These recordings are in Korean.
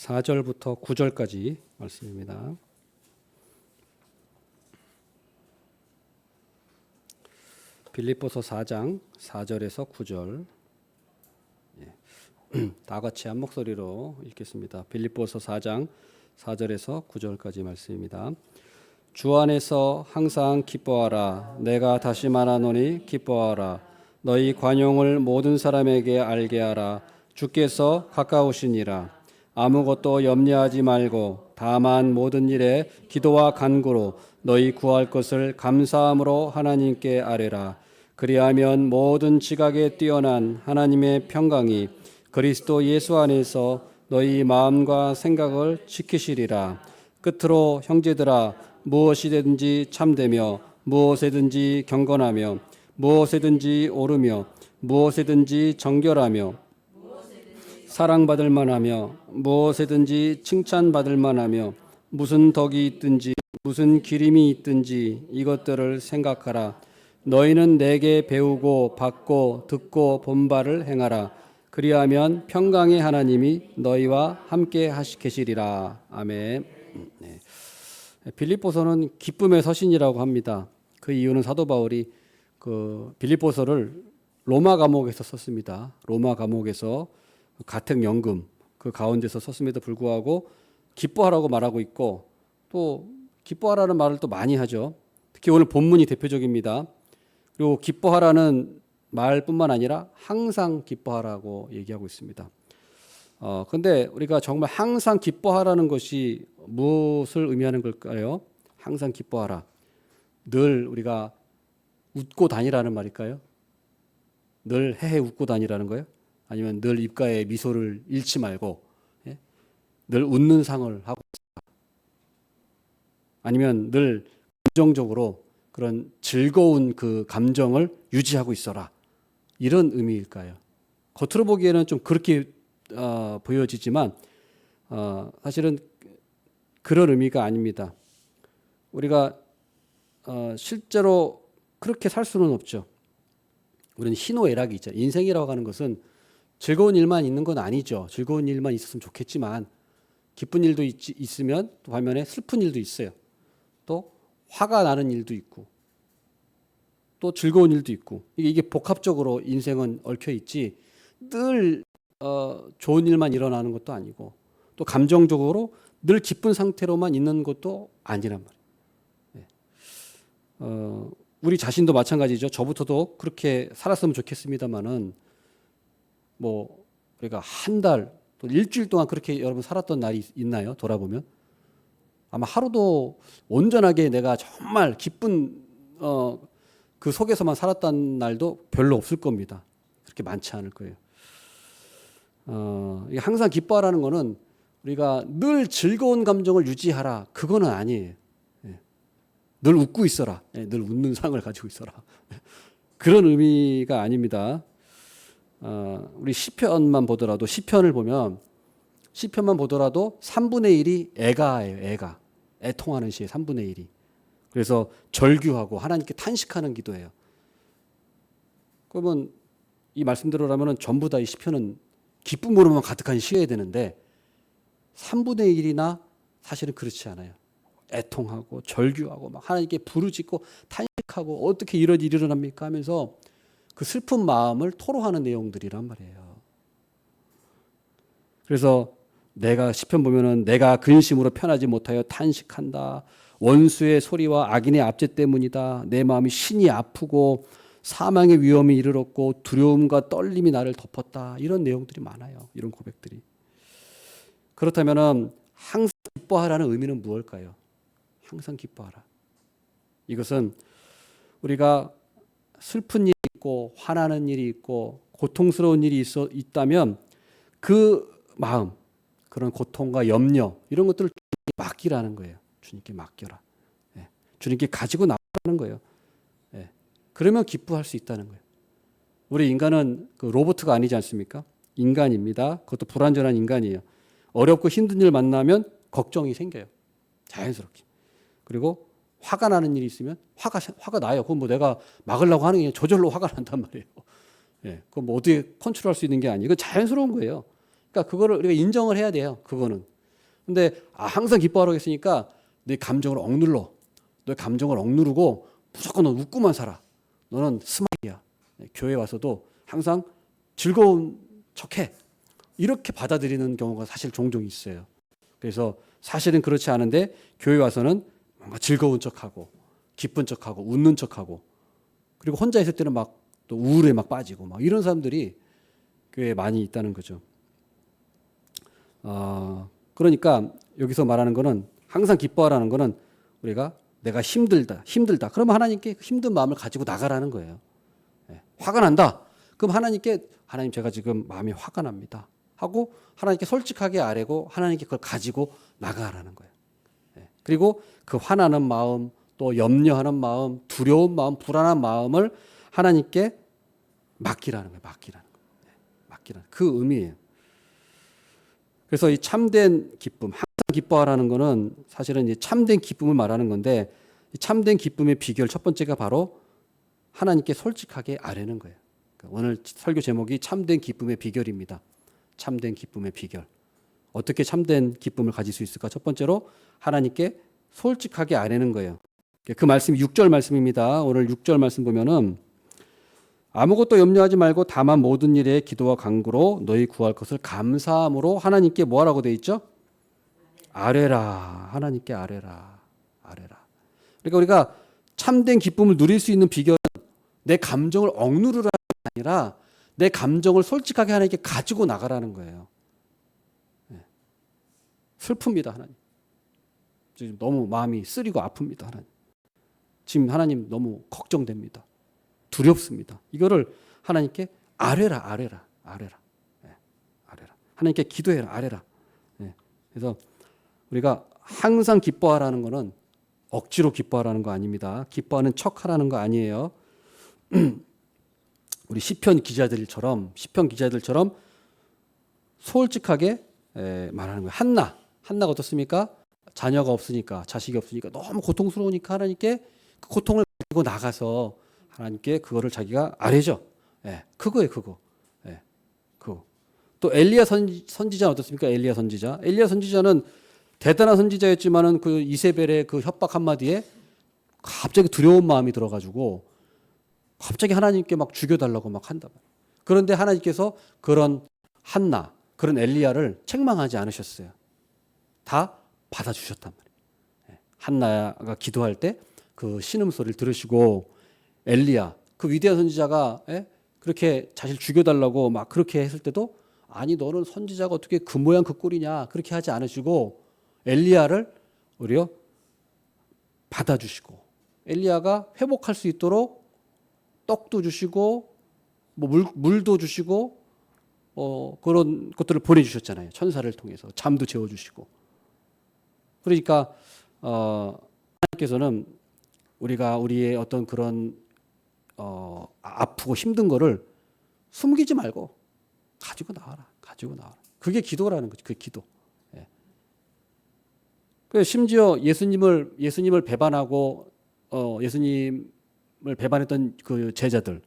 4절부터 9절까지 말씀입니다. 빌립보서 4장 4절에서 9절. 다 같이 한 목소리로 읽겠습니다. 빌립보서 4장 4절에서 9절까지 말씀입니다. 주 안에서 항상 기뻐하라. 내가 다시 말하노니 기뻐하라. 너희 관용을 모든 사람에게 알게 하라. 주께서 가까우시니라. 아무것도 염려하지 말고 다만 모든 일에 기도와 간구로 너희 구할 것을 감사함으로 하나님께 아뢰라. 그리하면 모든 지각에 뛰어난 하나님의 평강이 그리스도 예수 안에서 너희 마음과 생각을 지키시리라. 끝으로 형제들아, 무엇이든지 참되며 무엇에든지 경건하며 무엇에든지 오르며 무엇에든지 정결하며 사랑받을 만하며 무엇에든지 칭찬받을 만하며 무슨 덕이 있든지 무슨 기림이 있든지 이것들을 생각하라. 너희는 내게 배우고 받고 듣고 본 바를 행하라. 그리하면 평강의 하나님이 너희와 함께 계시리라. 아멘. 네. 빌립보서는 기쁨의 서신이라고 합니다. 그 이유는 사도 바울이 그 빌립보서를 로마 감옥에서 썼습니다. 로마 감옥에서 가택연금 그 가운데서 썼음에도 불구하고 기뻐하라고 말하고 있고, 또 기뻐하라는 말을 또 많이 하죠. 특히 오늘 본문이 대표적입니다. 그리고 기뻐하라는 말뿐만 아니라 항상 기뻐하라고 얘기하고 있습니다. 근데 우리가 정말 항상 기뻐하라는 것이 무엇을 의미하는 걸까요? 항상 기뻐하라. 늘 우리가 웃고 다니라는 말일까요? 늘 헤헤 웃고 다니라는 거예요? 아니면 늘 입가에 미소를 잃지 말고, 예? 늘 웃는 상을 하고 있어라. 아니면 늘 긍정적으로 그런 즐거운 그 감정을 유지하고 있어라. 이런 의미일까요? 겉으로 보기에는 좀 그렇게 보여지지만 사실은 그런 의미가 아닙니다. 우리가 실제로 그렇게 살 수는 없죠. 우리는 희노애락이 있잖아요. 인생이라고 하는 것은 즐거운 일만 있는 건 아니죠. 즐거운 일만 있었으면 좋겠지만 기쁜 일도 있으면 또 반면에 슬픈 일도 있어요. 또 화가 나는 일도 있고 또 즐거운 일도 있고, 이게 복합적으로 인생은 얽혀 있지 늘 좋은 일만 일어나는 것도 아니고 또 감정적으로 늘 기쁜 상태로만 있는 것도 아니란 말이에요. 우리 자신도 마찬가지죠. 저부터도 그렇게 살았으면 좋겠습니다만은 뭐 우리가 한 달 또 일주일 동안 그렇게 여러분 살았던 날이 있나요? 돌아보면 아마 하루도 온전하게 내가 정말 기쁜 그 속에서만 살았던 날도 별로 없을 겁니다. 그렇게 많지 않을 거예요. 항상 기뻐하라는 거는 우리가 늘 즐거운 감정을 유지하라, 그거는 아니에요. 늘 웃고 있어라, 늘 웃는 상을 가지고 있어라, 그런 의미가 아닙니다. 우리 시편만 보더라도 시편만 보더라도 3분의 1이 애가예요. 애가, 애통하는 시의 3분의 1이. 그래서 절규하고 하나님께 탄식하는 기도예요. 그러면 이 말씀대로라면 전부 다 이 시편은 기쁨으로만 가득한 시여야 되는데 3분의 1이나 사실은 그렇지 않아요. 애통하고 절규하고 막 하나님께 부르짖고 탄식하고 어떻게 이런 일이 일어납니까 하면서 그 슬픈 마음을 토로하는 내용들이란 말이에요. 그래서 내가 시편 보면은 내가 근심으로 편하지 못하여 탄식한다. 원수의 소리와 악인의 압제 때문이다. 내 마음이 신이 아프고 사망의 위험이 이르렀고 두려움과 떨림이 나를 덮었다. 이런 내용들이 많아요. 이런 고백들이. 그렇다면은 항상 기뻐하라는 의미는 무엇일까요? 항상 기뻐하라. 이것은 우리가 슬픈 일이 있고 화나는 일이 있고 고통스러운 일이 있다면 그 마음, 그런 고통과 염려 이런 것들을 주님께 맡기라는 거예요. 주님께 맡겨라. 주님께 가지고 나가는 거예요. 그러면 기뻐할 수 있다는 거예요. 우리 인간은 그 로봇가 아니지 않습니까? 인간입니다. 그것도 불완전한 인간이에요. 어렵고 힘든 일 만나면 걱정이 생겨요. 자연스럽게. 그리고 화가 나는 일이 있으면 화가 나요. 그건 뭐 내가 막으려고 하는 게 아니라 저절로 화가 난단 말이에요. 그건 뭐 어떻게 컨트롤할 수 있는 게 아니에요. 그건 자연스러운 거예요. 그러니까 그거를 우리가 인정을 해야 돼요. 그거는. 근데 항상 기뻐하라고 했으니까 내 감정을 억눌러. 너의 감정을 억누르고 무조건 넌 웃고만 살아. 너는 스마일이야. 교회 와서도 항상 즐거운 척해. 이렇게 받아들이는 경우가 사실 종종 있어요. 그래서 사실은 그렇지 않은데 교회 와서는 뭔가 즐거운 척하고 기쁜 척하고 웃는 척하고 그리고 혼자 있을 때는 막 또 우울에 막 빠지고 막 이런 사람들이 교회에 많이 있다는 거죠. 그러니까 여기서 말하는 거는 항상 기뻐하라는 거는 우리가 내가 힘들다. 그러면 하나님께 힘든 마음을 가지고 나가라는 거예요. 화가 난다. 그럼 하나님께 하나님 제가 지금 마음이 화가 납니다. 하고 하나님께 솔직하게 아뢰고 하나님께 그걸 가지고 나가라는 거예요. 그리고 그 화나는 마음, 또 염려하는 마음, 두려운 마음, 불안한 마음을 하나님께 맡기라는 거예요. 맡기라는 그 의미예요. 그래서 이 참된 기쁨, 항상 기뻐하라는 거는 사실은 이 참된 기쁨을 말하는 건데 이 참된 기쁨의 비결 첫 번째가 바로 하나님께 솔직하게 아뢰는 거예요. 그러니까 오늘 설교 제목이 참된 기쁨의 비결입니다. 참된 기쁨의 비결. 어떻게 참된 기쁨을 가질 수 있을까? 첫 번째로 하나님께 솔직하게 아뢰는 거예요. 그 말씀이 6절 말씀입니다. 오늘 6절 말씀 보면은 아무것도 염려하지 말고 다만 모든 일에 기도와 간구로 너희 구할 것을 감사함으로 하나님께 뭐 하라고 돼 있죠? 아뢰라. 하나님께 아뢰라. 그러니까 우리가 참된 기쁨을 누릴 수 있는 비결은 내 감정을 억누르라는 게 아니라 내 감정을 솔직하게 하나님께 가지고 나가라는 거예요. 슬픕니다, 하나님. 지금 너무 마음이 쓰리고 아픕니다, 하나님. 지금 하나님 너무 걱정됩니다. 두렵습니다. 이거를 하나님께 아뢰라. 하나님께 기도해라, 아뢰라. 그래서 우리가 항상 기뻐하라는 거는 억지로 기뻐하라는 거 아닙니다. 기뻐하는 척하라는 거 아니에요. 우리 시편 기자들처럼 솔직하게 말하는 거예요. 한나가 어떻습니까? 자녀가 없으니까, 자식이 없으니까 너무 고통스러우니까 하나님께 그 고통을 가지고 나가서 하나님께 그거를 자기가 아뢰죠. 그거예요, 그거. 그거. 또 엘리야 선지자는 어떻습니까? 엘리야 선지자는 대단한 선지자였지만은 그 이세벨의 그 협박 한마디에 갑자기 두려운 마음이 들어가지고 갑자기 하나님께 막 죽여달라고 막 한다. 그런데 하나님께서 그런 한나, 그런 엘리야를 책망하지 않으셨어요. 다 받아주셨단 말이에요. 한나가 기도할 때 그 신음소리를 들으시고 엘리야, 그 위대한 선지자가 그렇게 자신을 죽여달라고 막 그렇게 했을 때도 아니 너는 선지자가 어떻게 그 모양 그 꼴이냐 그렇게 하지 않으시고 엘리야를 오히려 받아주시고 엘리야가 회복할 수 있도록 떡도 주시고 뭐 물도 주시고 그런 것들을 보내주셨잖아요. 천사를 통해서 잠도 재워주시고. 그러니까 하나님께서는 우리가 우리의 어떤 그런 아프고 힘든 거를 숨기지 말고 가지고 나와라. 그게 기도라는 거죠. 그 기도. 심지어 예수님을 배반하고 예수님을 배반했던 그 제자들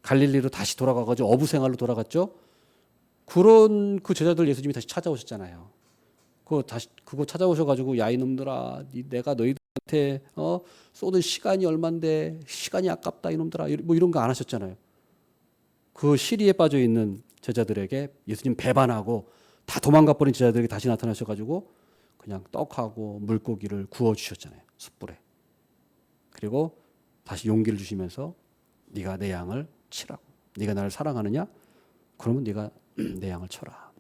갈릴리로 다시 돌아가가지고 어부 생활로 돌아갔죠. 그런 그 제자들 예수님이 다시 찾아오셨잖아요. 그거 찾아오셔가지고 야 이놈들아, 내가 너희들한테 쏟은 시간이 얼만데 시간이 아깝다 이놈들아 뭐 이런 거 안 하셨잖아요. 그 시리에 빠져 있는 제자들에게 예수님 배반하고 다 도망가 버린 제자들에게 다시 나타나셔가지고 그냥 떡하고 물고기를 구워 주셨잖아요. 숯불에. 그리고 다시 용기를 주시면서 네가 내 양을 치라고. 네가 나를 사랑하느냐? 그러면 네가 내 양을 쳐라.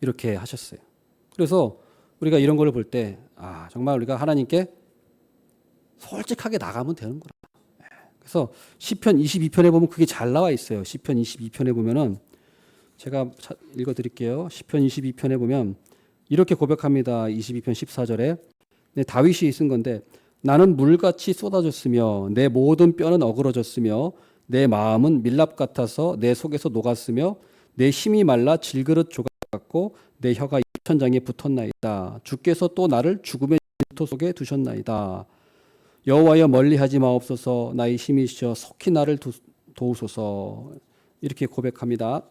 이렇게 하셨어요. 그래서 우리가 이런 걸 볼 때 정말 우리가 하나님께 솔직하게 나가면 되는 거라. 그래서 시편 22편에 보면 그게 잘 나와 있어요. 시편 22편에 보면은 제가 읽어드릴게요. 시편 22편에 보면 이렇게 고백합니다. 22편 14절에 다윗이 쓴 건데 나는 물같이 쏟아졌으며 내 모든 뼈는 어그러졌으며 내 마음은 밀랍 같아서 내 속에서 녹았으며 내 힘이 말라 질그릇 조각 같고 내 혀가 입천장에 붙었나이다. 주께서 또 나를 죽음의 질토 속에 두셨나이다. 여호와여 멀리하지 마옵소서. 나의 힘이시여 속히 나를 도우소서. 이렇게 고백합니다.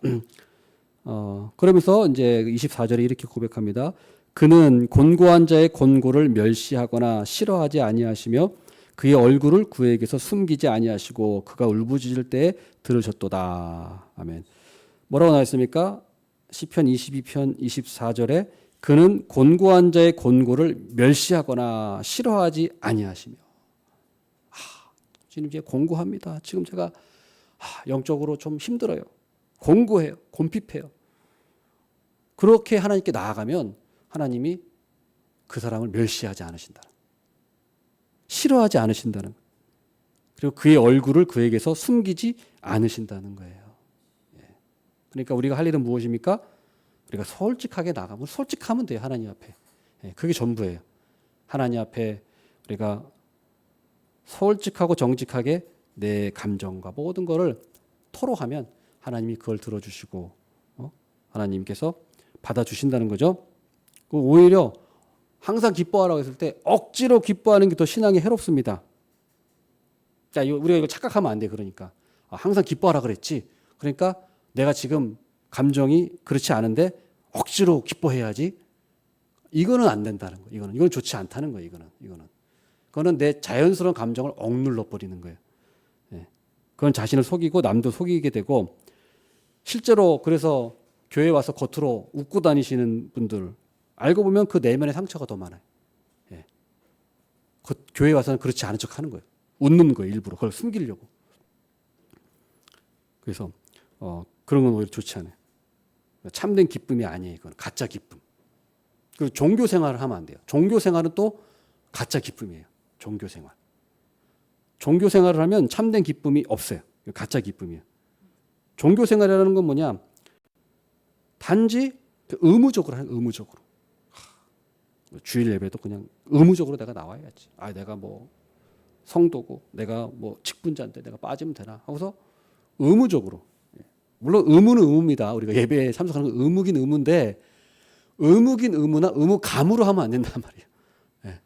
그러면서 이제 24절에 이렇게 고백합니다. 그는 곤고한 자의 곤고를 멸시하거나 싫어하지 아니하시며 그의 얼굴을 그에게서 숨기지 아니하시고 그가 울부짖을 때에 들으셨도다. 아멘. 뭐라고 나와 있습니까? 시편 22편 24절에 그는 곤고한 자의 곤고를 멸시하거나 싫어하지 아니하시며. 지금 이제 곤고합니다. 지금 제가 영적으로 좀 힘들어요. 곤고해요. 곤핍해요. 그렇게 하나님께 나아가면 하나님이 그 사람을 멸시하지 않으신다. 싫어하지 않으신다는. 그리고 그의 얼굴을 그에게서 숨기지 않으신다는 거예요. 그러니까 우리가 할 일은 무엇입니까? 우리가 솔직하게 나가면 솔직하면 돼요. 하나님 앞에. 그게 전부예요. 하나님 앞에 우리가 솔직하고 정직하게 내 감정과 모든 것을 토로하면 하나님이 그걸 들어주시고 하나님께서 받아주신다는 거죠. 오히려 항상 기뻐하라고 했을 때 억지로 기뻐하는 게 더 신앙에 해롭습니다. 자, 우리가 이거 착각하면 안 돼. 그러니까 항상 기뻐하라 그랬지. 그러니까 내가 지금 감정이 그렇지 않은데 억지로 기뻐해야지. 이거는 안 된다는 거예요. 이건 좋지 않다는 거예요. 그거는 내 자연스러운 감정을 억눌러 버리는 거예요. 그건 자신을 속이고 남도 속이게 되고 실제로 그래서 교회 와서 겉으로 웃고 다니시는 분들 알고 보면 그 내면의 상처가 더 많아요. 교회 와서는 그렇지 않은 척 하는 거예요. 웃는 거예요. 일부러 그걸 숨기려고. 그래서 그런 건 오히려 좋지 않아요. 참된 기쁨이 아니에요. 그건 가짜 기쁨. 그리고 종교 생활을 하면 안 돼요. 종교 생활은 또 가짜 기쁨이에요. 종교 생활. 종교 생활을 하면 참된 기쁨이 없어요. 가짜 기쁨이에요. 종교 생활이라는 건 뭐냐? 단지 의무적으로 하는 의무적으로. 주일 예배도 그냥 의무적으로 내가 나와야지. 내가 뭐 성도고 내가 뭐 직분자인데 내가 빠지면 되나 하고서 의무적으로. 물론 의무는 의무입니다. 우리가 예배에 참석하는 건 의무긴 의무인데 의무긴 의무나 의무감으로 하면 안 된단 말이에요.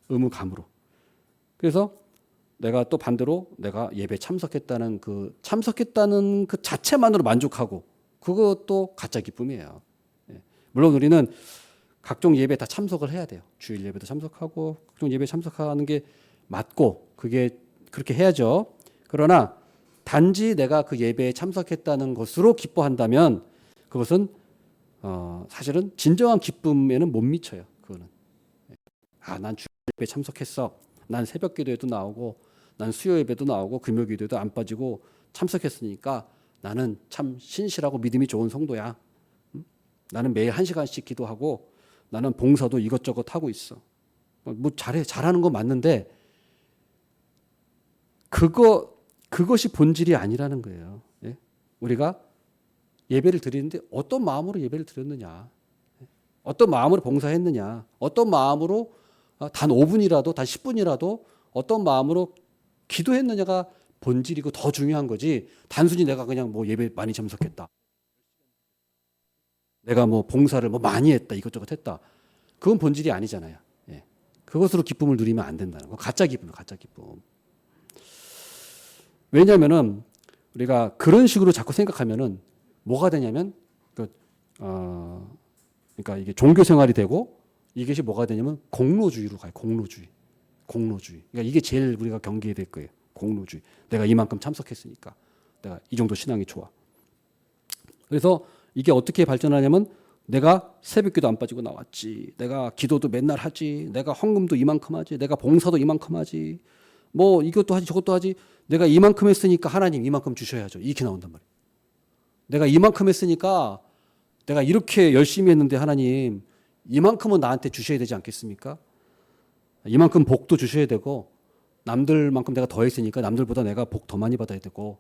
의무감으로. 그래서 내가 또 반대로 내가 예배에 참석했다는 그 자체만으로 만족하고 그것도 가짜 기쁨이에요. 물론 우리는 각종 예배 다 참석을 해야 돼요. 주일 예배도 참석하고 각종 예배 참석하는 게 맞고 그게 그렇게 해야죠. 그러나 단지 내가 그 예배에 참석했다는 것으로 기뻐한다면 그것은 사실은 진정한 기쁨에는 못 미쳐요. 그거는 난 주일 예배에 참석했어. 난 새벽 기도에도 나오고 난 수요 예배도 나오고 금요 기도에도 안 빠지고 참석했으니까 나는 참 신실하고 믿음이 좋은 성도야. 나는 매일 1시간씩 기도하고 나는 봉사도 이것저것 하고 있어. 뭐 잘하는 건 맞는데 그것이 본질이 아니라는 거예요. 우리가 예배를 드리는데 어떤 마음으로 예배를 드렸느냐, 어떤 마음으로 봉사했느냐, 어떤 마음으로 단 5분이라도 단 10분이라도 어떤 마음으로 기도했느냐가 본질이고 더 중요한 거지. 단순히 내가 그냥 뭐 예배 많이 참석했다, 내가 뭐 봉사를 뭐 많이 했다, 이것저것 했다, 그건 본질이 아니잖아요. 그것으로 기쁨을 누리면 안 된다는 거. 가짜 기쁨. 왜냐하면은 우리가 그런 식으로 자꾸 생각하면은 뭐가 되냐면 그러니까 이게 종교 생활이 되고 이것이 뭐가 되냐면 공로주의로 가요. 공로주의. 그러니까 이게 제일 우리가 경계해야 될 거예요. 공로주의. 내가 이만큼 참석했으니까 내가 이 정도 신앙이 좋아. 그래서 이게 어떻게 발전하냐면 내가 새벽기도 안 빠지고 나왔지, 내가 기도도 맨날 하지, 내가 헌금도 이만큼 하지, 내가 봉사도 이만큼 하지, 뭐 이것도 하지 저것도 하지, 내가 이만큼 했으니까 하나님 이만큼 주셔야죠. 이렇게 나온단 말이에요. 내가 이만큼 했으니까 내가 이렇게 열심히 했는데 하나님 이만큼은 나한테 주셔야 되지 않겠습니까? 이만큼 복도 주셔야 되고 남들만큼 내가 더 했으니까 남들보다 내가 복 더 많이 받아야 되고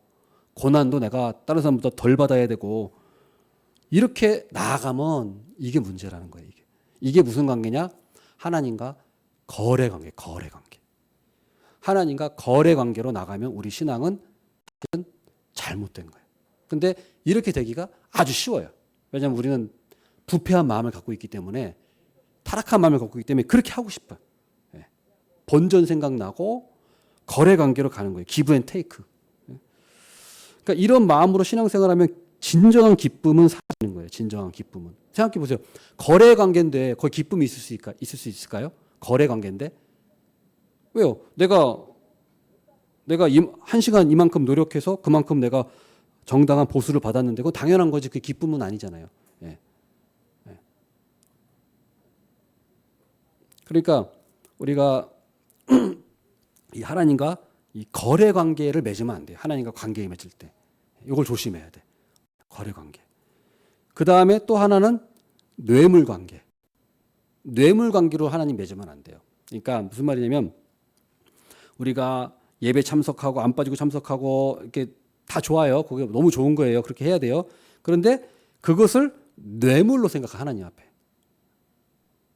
고난도 내가 다른 사람보다 덜 받아야 되고, 이렇게 나아가면 이게 문제라는 거예요. 이게 무슨 관계냐? 하나님과 거래 관계. 하나님과 거래 관계로 나가면 우리 신앙은 잘못된 거예요. 근데 이렇게 되기가 아주 쉬워요. 왜냐하면 우리는 부패한 마음을 갖고 있기 때문에, 타락한 마음을 갖고 있기 때문에 그렇게 하고 싶어요. 본전 생각나고 거래 관계로 가는 거예요. 기브 앤 테이크. 그러니까 이런 마음으로 신앙생활하면 진정한 기쁨은 사라지는 거예요. 진정한 기쁨은. 생각해 보세요. 거래 관계인데 거기 기쁨이 있을 수 있을까요? 거래 관계인데. 왜요? 내가 한 시간 이만큼 노력해서 그만큼 내가 정당한 보수를 받았는데 그건 당연한 거지. 그게 기쁨은 아니잖아요. 예. 예. 그러니까 우리가 이 하나님과 이 거래 관계를 맺으면 안 돼요. 하나님과 관계 맺을 때. 이걸 조심해야 돼. 거래 관계. 그 다음에 또 하나는 뇌물 관계. 뇌물 관계로 하나님 맺으면 안 돼요. 그러니까 무슨 말이냐면 우리가 예배 참석하고 안 빠지고 참석하고 이렇게 다 좋아요. 그게 너무 좋은 거예요. 그렇게 해야 돼요. 그런데 그것을 뇌물로 생각해 하나님 앞에.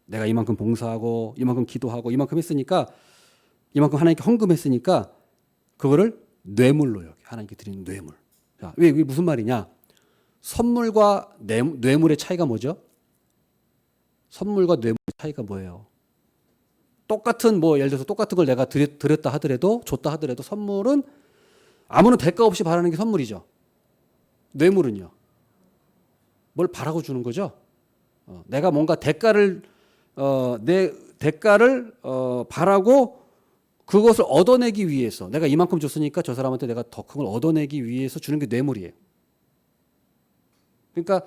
내가 이만큼 봉사하고 이만큼 기도하고 이만큼 했으니까 이만큼 하나님께 헌금했으니까 그거를 뇌물로 여기 하나님께 드리는 뇌물. 자, 왜 이게 무슨 말이냐? 선물과 뇌물의 차이가 뭐죠? 선물과 뇌물의 차이가 뭐예요? 똑같은 뭐 예를 들어서 똑같은 걸 내가 드렸다 하더라도 줬다 하더라도 선물은 아무런 대가 없이 바라는 게 선물이죠. 뇌물은요. 뭘 바라고 주는 거죠? 내가 뭔가 내 대가를 바라고 그것을 얻어내기 위해서 내가 이만큼 줬으니까 저 사람한테 내가 더 큰 걸 얻어내기 위해서 주는 게 뇌물이에요. 그러니까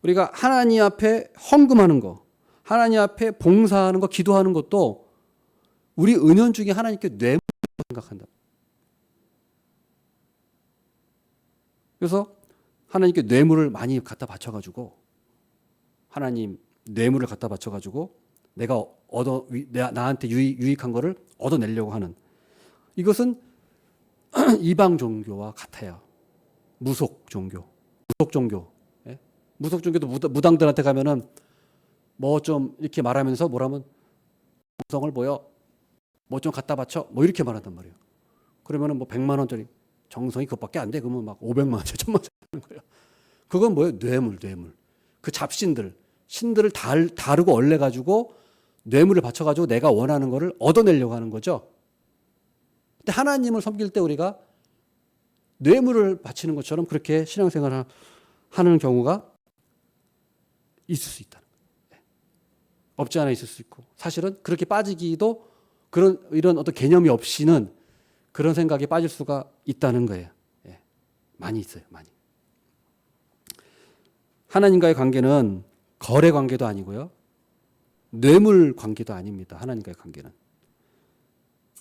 우리가 하나님 앞에 헌금하는 거, 하나님 앞에 봉사하는 거, 기도하는 것도 우리 은연중에 하나님께 뇌물로 생각한다. 그래서 하나님께 뇌물을 많이 갖다 바쳐가지고 하나님 뇌물을 갖다 바쳐가지고 내가 나한테 유익한 거를 얻어내려고 하는 이것은 이방 종교와 같아요. 무속 종교. 예? 무속 종교도 무당들한테 가면은 뭐 좀 이렇게 말하면서 뭐라면 정성을 보여. 뭐 좀 갖다 바쳐. 뭐 이렇게 말한단 말이에요. 그러면은 뭐 100만 원짜리 정성이 그것밖에 안 돼. 그러면 막 500만 원짜리 1000만 원짜리 하는 거예요. 그건 뭐예요? 뇌물. 그 잡신들, 신들을 다루고 얼려 가지고 뇌물을 바쳐 가지고 내가 원하는 거를 얻어내려고 하는 거죠. 근데 하나님을 섬길 때 우리가 뇌물을 바치는 것처럼 그렇게 신앙생활을 하는 경우가 있을 수 있다는 거예요. 없지 않아 있을 수 있고 사실은 그렇게 빠지기도 이런 어떤 개념이 없이는 그런 생각에 빠질 수가 있다는 거예요. 예. 많이 있어요. 많이. 하나님과의 관계는 거래 관계도 아니고요. 뇌물 관계도 아닙니다. 하나님과의 관계는.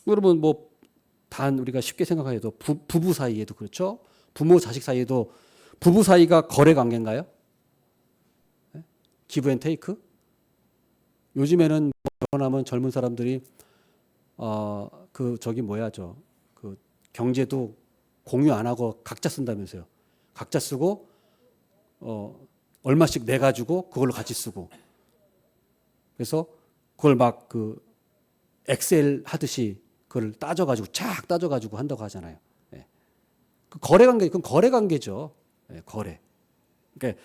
여러분 뭐 단 우리가 쉽게 생각해도 부부 사이에도 그렇죠. 부모 자식 사이에도 부부 사이가 거래 관계인가요? 네? 기브 앤 테이크? 요즘에는 결혼하면 젊은 사람들이 그 경제도 공유 안 하고 각자 쓴다면서요. 각자 쓰고 얼마씩 내 가지고 그걸로 같이 쓰고. 그래서 그걸 막 그 엑셀 하듯이 그걸 쫙 따져가지고 한다고 하잖아요. 예. 그 거래 관계, 그건 거래 관계죠. 예, 거래. 그러니까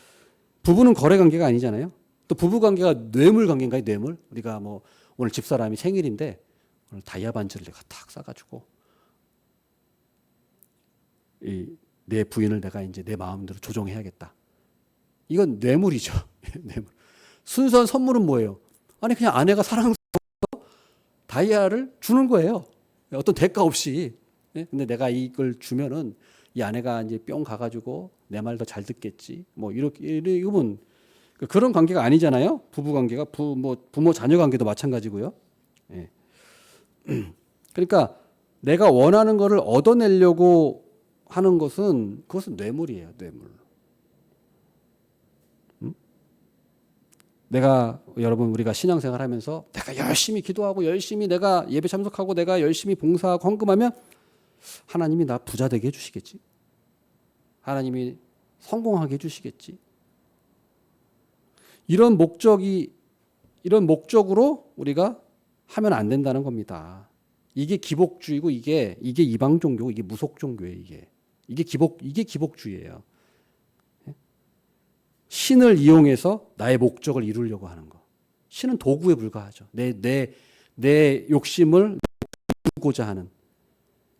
부부는 거래 관계가 아니잖아요. 또 부부 관계가 뇌물 관계인가요? 뇌물? 우리가 뭐 오늘 집사람이 생일인데 오늘 다이아 반지를 내가 탁 싸가지고 내 부인을 내가 이제 내 마음대로 조종해야겠다. 이건 뇌물이죠. 뇌물. 순수한 선물은 뭐예요? 아니 그냥 아내가 사랑스러워서 다이아를 주는 거예요. 어떤 대가 없이. 근데 내가 이걸 주면은 이 아내가 이제 뿅 가가지고 내 말 더 잘 듣겠지. 뭐 이건 그런 관계가 아니잖아요. 부부 관계가 부모 자녀 관계도 마찬가지고요. 예. 그러니까 내가 원하는 거를 얻어내려고 하는 그것은 뇌물이에요. 뇌물. 여러분 우리가 신앙생활 하면서 내가 열심히 기도하고 열심히 내가 예배 참석하고 내가 열심히 봉사하고 헌금하면 하나님이 나 부자 되게 해주시겠지. 하나님이 성공하게 해주시겠지. 이런 목적으로 우리가 하면 안 된다는 겁니다. 이게 기복주의고 이게 이방 종교고 이게 무속 종교예요. 이게 기복주의예요. 신을 이용해서 나의 목적을 이루려고 하는 거. 신은 도구에 불과하죠. 내 욕심을 이루고자 하는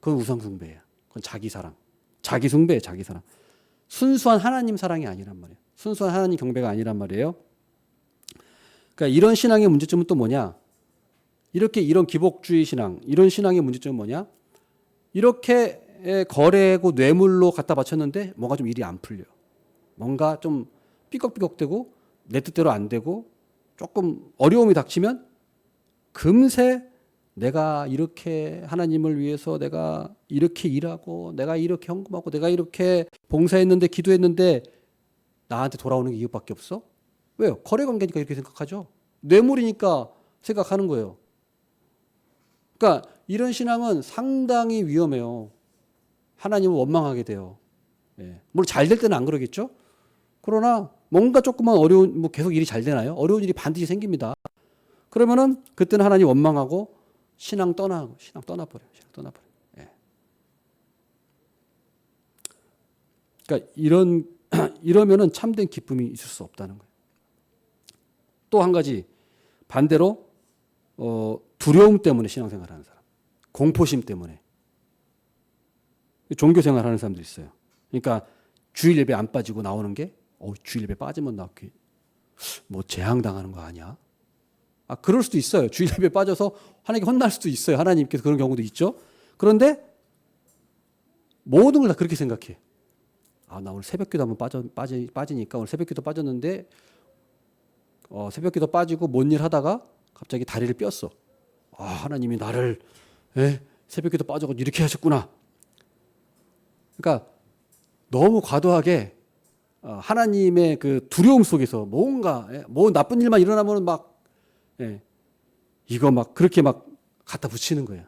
그건 우상숭배예요. 그건 자기 숭배예요. 자기 사랑. 순수한 하나님 사랑이 아니란 말이에요. 순수한 하나님 경배가 아니란 말이에요. 그러니까 이런 신앙의 문제점은 또 뭐냐? 이런 기복주의 신앙, 이런 신앙의 문제점은 뭐냐? 이렇게 거래고 뇌물로 갖다 바쳤는데 뭔가 좀 일이 안 풀려. 뭔가 좀 삐걱삐걱대고 내 뜻대로 안 되고 조금 어려움이 닥치면 금세 내가 이렇게 하나님을 위해서 내가 이렇게 일하고 내가 이렇게 헌금하고 내가 이렇게 봉사했는데 기도했는데 나한테 돌아오는 게 이것밖에 없어? 왜요? 거래 관계니까 이렇게 생각하죠. 뇌물이니까 생각하는 거예요. 그러니까 이런 신앙은 상당히 위험해요. 하나님을 원망하게 돼요. 예. 물론 잘 될 때는 안 그러겠죠. 그러나 뭔가 조금만 어려운 뭐 계속 일이 잘 되나요? 어려운 일이 반드시 생깁니다. 그러면은 그때는 하나님 원망하고 신앙 떠나버려요. 신앙 떠나버려요. 예. 그러니까 이러면은 참된 기쁨이 있을 수 없다는 거예요. 또 한 가지 반대로 두려움 때문에 신앙생활하는 사람, 공포심 때문에 종교생활하는 사람도 있어요. 그러니까 주일 예배 안 빠지고 나오는 게 주일 예배 빠지면 나 뭐 재앙당하는 거 아니야? 그럴 수도 있어요. 주일 예배 빠져서 하나님께 혼날 수도 있어요. 하나님께서 그런 경우도 있죠. 그런데 모든 걸 다 그렇게 생각해. 나 오늘 새벽기도 한번 빠지니까 오늘 새벽기도 빠졌는데 새벽기도 빠지고 뭔 일 하다가 갑자기 다리를 뼈었어. 하나님이 나를 새벽기도 빠져서 이렇게 하셨구나. 그러니까 너무 과도하게 하나님의 그 두려움 속에서 뭔가 뭐 나쁜 일만 일어나면 막 이거 막 그렇게 막 갖다 붙이는 거예요.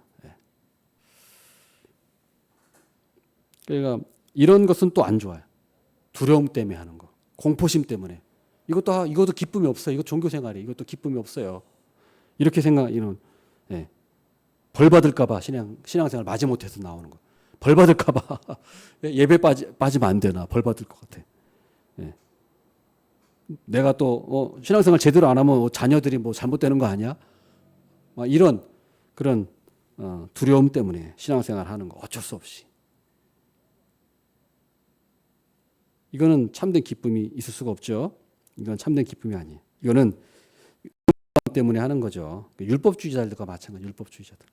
그러니까 이런 것은 또 안 좋아요. 두려움 때문에 하는 거, 공포심 때문에 이것도 기쁨이 없어요. 이거 종교 생활이 이것도 기쁨이 없어요. 이렇게 이런 벌 받을까봐 신앙생활 마지못해서 나오는 거. 벌 받을까봐 예배 빠지면 안 되나 벌 받을 것 같아. 내가 또 신앙생활 제대로 안 하면 자녀들이 뭐 잘못되는 거 아니야? 이런 그런 두려움 때문에 신앙생활 하는 거 어쩔 수 없이. 이거는 참된 기쁨이 있을 수가 없죠. 이건 참된 기쁨이 아니에요. 이거는 때문에 하는 거죠. 율법주의자들과 마찬가지. 율법주의자들.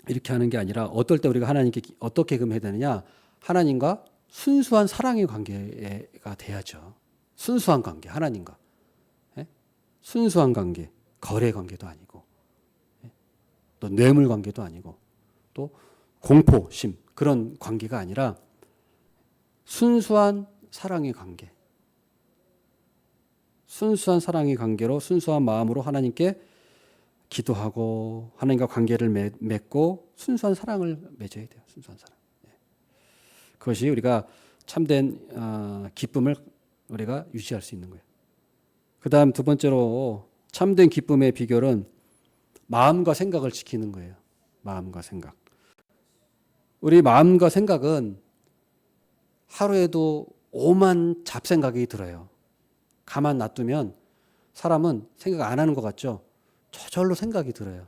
이렇게 하는 게 아니라 어떨 때 우리가 하나님께 어떻게 금해야 되느냐? 하나님과 순수한 사랑의 관계가 돼야죠. 순수한 관계, 하나님과. 순수한 관계, 거래 관계도 아니고, 또 뇌물 관계도 아니고, 또 공포심, 그런 관계가 아니라 순수한 사랑의 관계. 순수한 사랑의 관계로 순수한 마음으로 하나님께 기도하고 하나님과 관계를 맺고 순수한 사랑을 맺어야 돼요. 순수한 사랑. 그것이 우리가 참된 기쁨을 우리가 유지할 수 있는 거예요. 그 다음 두 번째로 참된 기쁨의 비결은 마음과 생각을 지키는 거예요. 마음과 생각. 우리 마음과 생각은 하루에도 오만 잡생각이 들어요. 가만 놔두면 사람은 생각 안 하는 것 같죠? 저절로 생각이 들어요.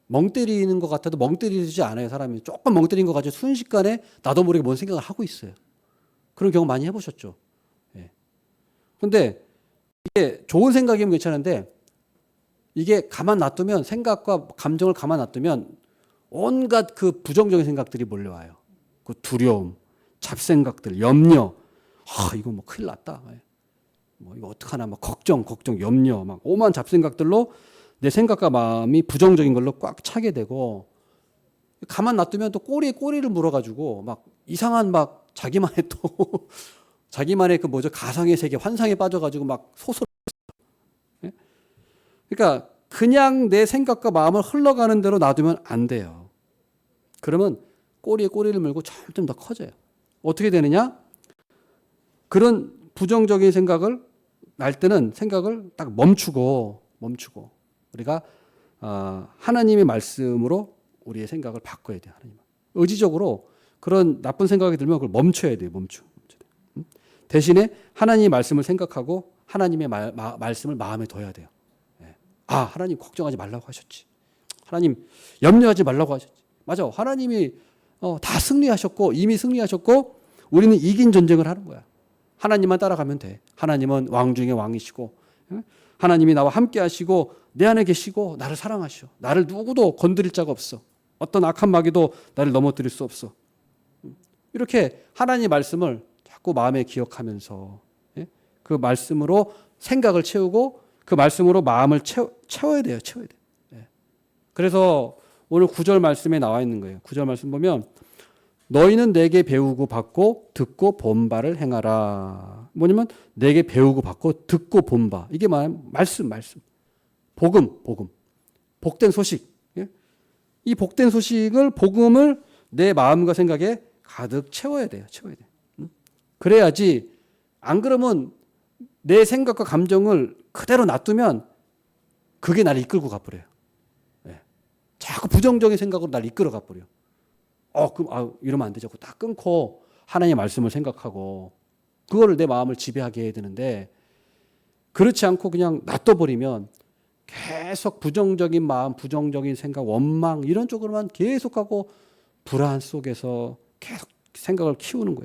멍 때리는 것 같아도 멍 때리지 않아요. 사람이 조금 멍 때린 것 같죠. 순식간에 나도 모르게 뭔 생각을 하고 있어요. 그런 경우 많이 해보셨죠? 그런데 이게 좋은 생각이면 괜찮은데 이게 가만 놔두면 생각과 감정을 가만 놔두면 온갖 그 부정적인 생각들이 몰려와요. 그 두려움, 잡생각들, 염려. 이거 뭐 큰일 났다. 뭐 이거 어떡하나 막 걱정, 염려, 막 오만 잡생각들로 내 생각과 마음이 부정적인 걸로 꽉 차게 되고 가만 놔두면 또 꼬리에 꼬리를 물어가지고 막 이상한 막 자기만의 또 자기만의 그 가상의 세계, 환상에 빠져가지고 막 소설. 그러니까 그냥 내 생각과 마음을 흘러가는 대로 놔두면 안 돼요. 그러면 꼬리에 꼬리를 물고 점점 더 커져요. 어떻게 되느냐? 그런 부정적인 생각을 날 때는 생각을 딱 멈추고 우리가 하나님의 말씀으로 우리의 생각을 바꿔야 돼요. 하나님. 의지적으로 그런 나쁜 생각이 들면 그걸 멈춰야 돼요. 멈춰야 돼요. 대신에 하나님의 말씀을 생각하고 하나님의 말씀을 마음에 둬야 돼요. 하나님 걱정하지 말라고 하셨지. 하나님 염려하지 말라고 하셨지. 맞아. 하나님이 다 승리하셨고 이미 승리하셨고 우리는 이긴 전쟁을 하는 거야. 하나님만 따라가면 돼. 하나님은 왕 중에 왕이시고 하나님이 나와 함께 하시고 내 안에 계시고 나를 사랑하시오. 나를 누구도 건드릴 자가 없어. 어떤 악한 마귀도 나를 넘어뜨릴 수 없어. 이렇게 하나님의 말씀을 자꾸 마음에 기억하면서 그 말씀으로 생각을 채우고 그 말씀으로 마음을 채워야 돼요. 채워야 돼요. 그래서 오늘 9절 말씀에 나와 있는 거예요. 9절 말씀 보면 너희는 내게 배우고 받고 듣고 본 바를 행하라. 뭐냐면 내게 배우고 받고 듣고 본 바. 이게 말씀. 복음. 복된 소식. 이 복된 소식을 복음을 내 마음과 생각에 가득 채워야 돼요. 그래야지 안 그러면 내 생각과 감정을 그대로 놔두면 그게 나를 이끌고 가버려요. 자꾸 부정적인 생각으로 나를 이끌어 가버려. 이러면 안 되죠. 딱 끊고 하나님의 말씀을 생각하고 그거를 내 마음을 지배하게 해야 되는데 그렇지 않고 그냥 놔둬버리면 계속 부정적인 마음, 부정적인 생각, 원망 이런 쪽으로만 계속하고 불안 속에서 계속 생각을 키우는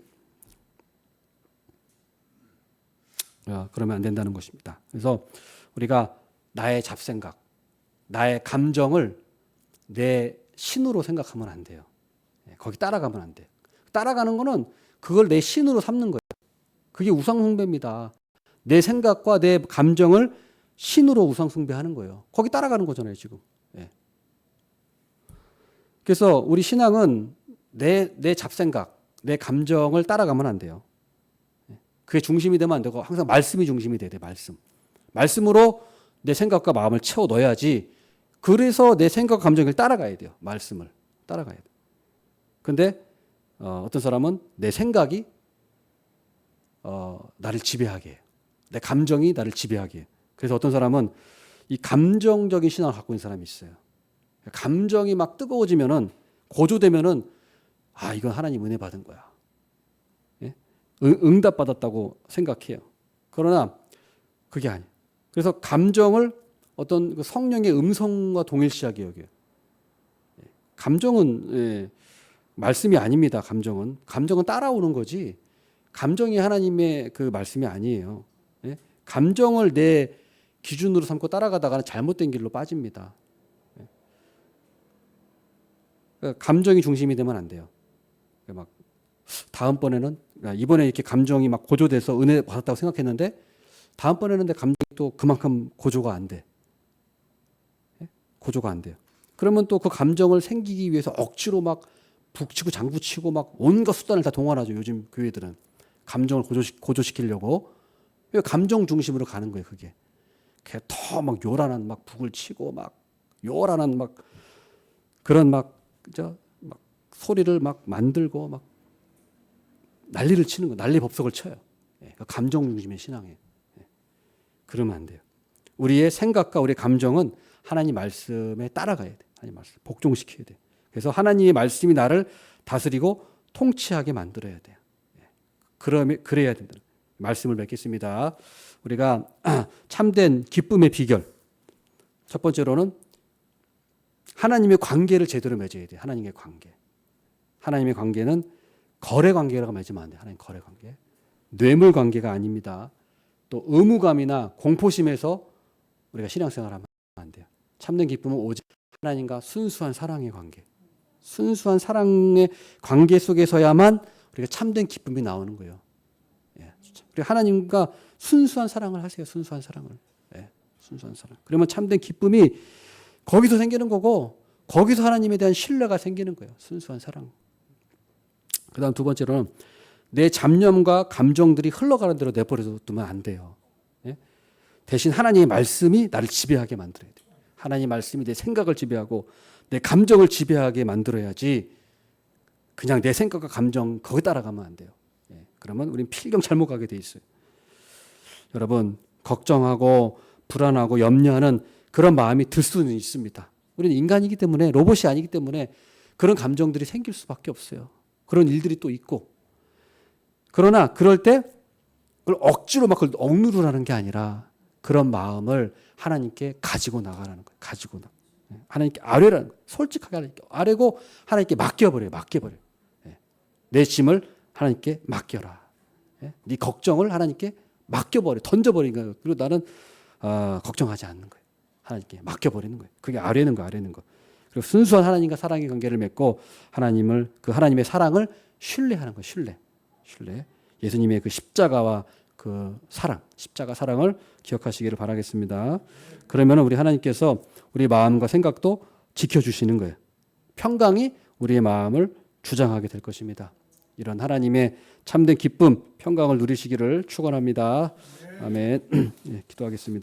거예요. 그러면 안 된다는 것입니다. 그래서 우리가 나의 잡생각, 나의 감정을 내 신으로 생각하면 안 돼요. 거기 따라가면 안 돼요. 따라가는 거는 그걸 내 신으로 삼는 거예요. 그게 우상숭배입니다. 내 생각과 내 감정을 신으로 우상숭배하는 거예요. 거기 따라가는 거잖아요, 지금. 그래서 우리 신앙은 내 잡생각, 내 감정을 따라가면 안 돼요. 그게 중심이 되면 안 되고 항상 말씀이 중심이 돼야 돼, 말씀. 말씀으로 내 생각과 마음을 채워 넣어야지. 그래서 내 생각과 감정을 따라가야 돼요. 말씀을 따라가야 돼요. 근데 어떤 사람은 내 생각이 나를 지배하게 해요. 내 감정이 나를 지배하게 해요. 그래서 어떤 사람은 이 감정적인 신앙을 갖고 있는 사람이 있어요. 감정이 막 뜨거워지면은 고조되면은 이건 하나님 은혜 받은 거야. 응답 받았다고 생각해요. 그러나 그게 아니에요. 그래서 감정을 어떤 성령의 음성과 동일시하게 여겨요. 감정은 말씀이 아닙니다. 감정은 따라오는 거지. 감정이 하나님의 그 말씀이 아니에요. 감정을 내 기준으로 삼고 따라가다가는 잘못된 길로 빠집니다. 감정이 중심이 되면 안 돼요. 막 다음번에는 이번에 이렇게 감정이 막 고조돼서 은혜 받았다고 생각했는데 다음번에는 내 감정이 또 그만큼 고조가 안 돼. 고조가 안 돼요. 그러면 또 그 감정을 생기기 위해서 억지로 막 북치고 장구치고 막 온갖 수단을 다 동원하죠. 요즘 교회들은 감정을 고조시키려고 감정 중심으로 가는 거예요. 그게 더 막 요란한 막 북을 치고 막 요란한 막 그런 막 소리를 막 만들고 막 난리를 치는 거, 난리 법석을 쳐요. 감정 중심의 신앙이에요. 그러면 안 돼요. 우리의 생각과 우리의 감정은 하나님 말씀에 따라가야 돼. 하나님 말씀 복종시켜야 돼. 그래서 하나님의 말씀이 나를 다스리고 통치하게 만들어야 돼요. 그래야 된다. 말씀을 맺겠습니다. 우리가 참된 기쁨의 비결. 첫 번째로는 하나님의 관계를 제대로 맺어야 돼요. 하나님의 관계. 하나님의 관계는 거래 관계라고 맺으면 안 돼요. 하나님 거래 관계. 뇌물 관계가 아닙니다. 또 의무감이나 공포심에서 우리가 신앙생활을 하면 안 돼요. 참된 기쁨은 오직 하나님과 순수한 사랑의 관계. 순수한 사랑의 관계 속에서야만 우리가 참된 기쁨이 나오는 거예요. 우리 하나님과 순수한 사랑을 하세요. 순수한 사랑을. 순수한 사랑. 그러면 참된 기쁨이 거기서 생기는 거고 거기서 하나님에 대한 신뢰가 생기는 거예요. 순수한 사랑. 그다음 두 번째로는 내 잡념과 감정들이 흘러가는 대로 내버려 두면 안 돼요. 대신 하나님의 말씀이 나를 지배하게 만들어야 돼요. 하나님의 말씀이 내 생각을 지배하고 내 감정을 지배하게 만들어야지 그냥 내 생각과 감정 거기 따라가면 안 돼요. 그러면 우린 필경 잘못 가게 돼 있어요. 여러분 걱정하고 불안하고 염려하는 그런 마음이 들 수는 있습니다. 우리는 인간이기 때문에 로봇이 아니기 때문에 그런 감정들이 생길 수밖에 없어요. 그런 일들이 또 있고 그러나 그럴 때 그걸 억지로 막 그걸 억누르라는 게 아니라 그런 마음을 하나님께 가지고 나가라는 거예요. 가지고 나. 하나님께 아뢰라는 거예요. 솔직하게 하나님께 아뢰고 하나님께 맡겨버려요. 맡겨버려요. 내 짐을 하나님께 맡겨라. 예? 네 걱정을 하나님께 맡겨버려, 던져버린 거예요. 그리고 나는 걱정하지 않는 거예요. 하나님께 맡겨버리는 거예요. 그게 아뢰는 거, 아뢰는 거. 그리고 순수한 하나님과 사랑의 관계를 맺고 그 하나님의 사랑을 신뢰하는 거예요. 신뢰. 예수님의 그 십자가와 그 십자가 사랑을 기억하시기를 바라겠습니다. 그러면 우리 하나님께서 우리 마음과 생각도 지켜주시는 거예요. 평강이 우리의 마음을 주장하게 될 것입니다. 이런 하나님의 참된 기쁨, 평강을 누리시기를 축원합니다. 아멘. 예, 기도하겠습니다.